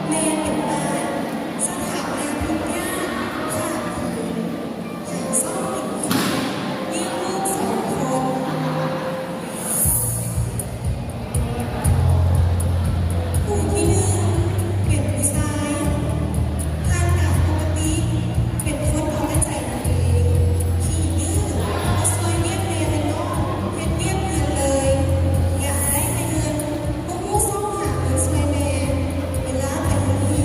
แม่เป็นบ้านสถานะทุกอย่างขาดคืนหาซ่อมเป็นเลี้ยงลูก2 คนผู้ที่1เป็นผู้ชายผ่านการปกติเป็นคนเอาแต่ใจตัวเองขี้ดื้อบ่ช่วยเลี้ยงแม่และน้องเฮ็ดเวียกเรือนเลยอยากได้แต่เงินบ่รู้ซ่องหาเงินช่วยแม่เวลาไปโรงเรียน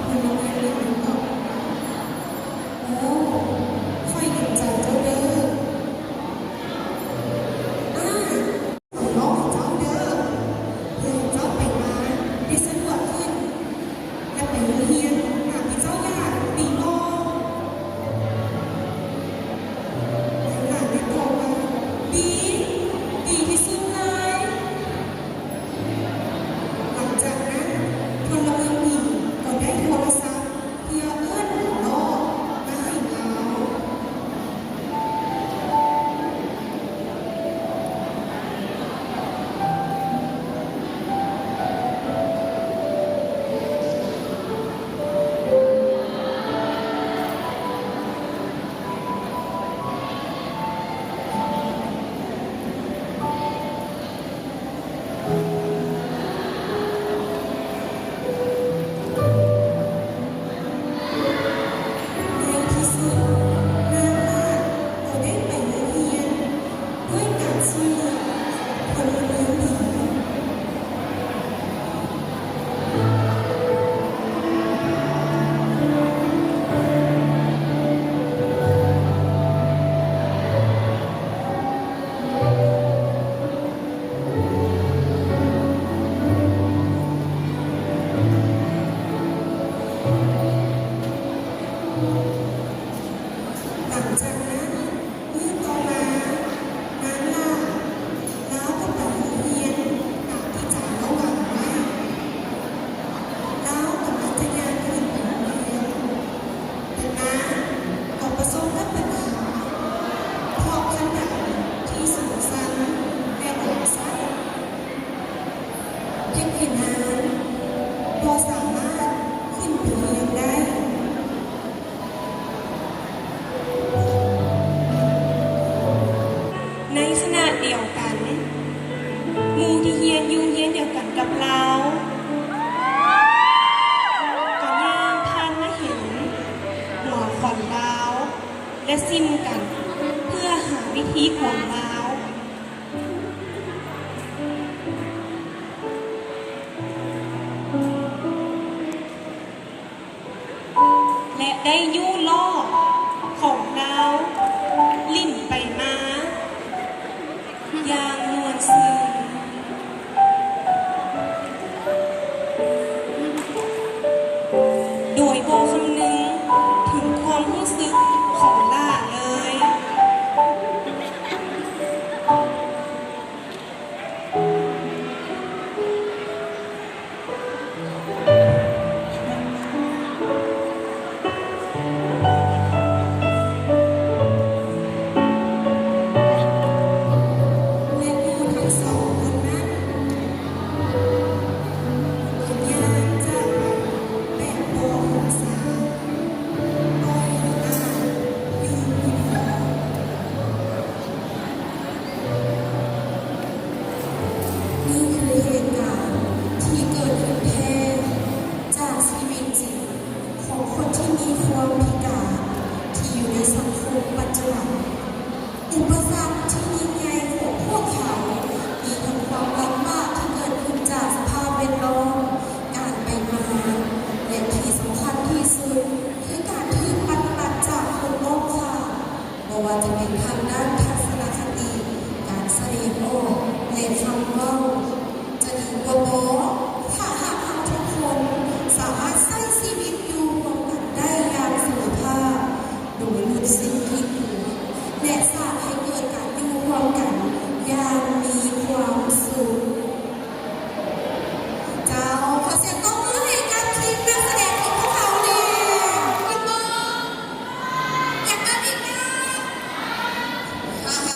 มันยังไงเรื่องนี้ต่อโอ้ค่อยเห็นใจเจ้าเด้ออ่าน้องเจ้าเด้อเพื่อเจ้าไปมาได้สะดวกขึ้นและไปโรงเรียนหากที่เจ้าอยากดีโลหากได้ตอบว่าดีดีที่สุดเลย หลังจากนั้นพลเมืองดีก็ได้โทรศัพท์เพื่อเอื้อนหัวล้อมาให้เขาในที่สุดนางลาก็ได้ไปโรงเรียนด้วยการช่วยเหลือพลเมืองดี หลังจากนั้นเมื่อต่อมานางลาแล้วก็ไปโรงเรียนตามที่จ่าระหวังไว้แล้วกำลังจะย้ายขึ้นไปโรงเรียนแต่น้าก็ประสบกับปัญหาเพราะขณะที่สูงชันและหลงสั้นเพียงแค่นั้นพอสามารถขึ้นไปเรียนได้ ในขณะเดียวกันหมู่ที่เฮียนอยู่เฮียนเดียวกันกับเราก็ย่างผ่านมาเห็นหัวขวัญลาวและซิมกันเพื่อหาวิธีขวางลาวและได้ยู่ล่อของลาวลิ่นไปมาอย่างนวลซึ้งโดยโบคำนึงถึงความรู้สึกของล่าเลย และหมู่ทั้งสองคนนั้นก็ย่างจากไปแบบโบหงสาปล่อยให้ล่าอยู่ผู้เดียว นี่คือเหตุการณ์ที่เกิดขึ้นแท้จากชีวิตจริงของคนที่มีความพิการที่อยู่ในสังคมปัจจุบันอุปสรรคที่ยิ่งใหญ่ของพวกเขามีทั้งความลำบากที่เกิดขึ้นจากสภาพแวดล้อมการไปมาและที่สำคัญที่สุดคือการที่ปฏิบัติจากคนรอบข้างไม่ว่าจะเป็นทางด้าน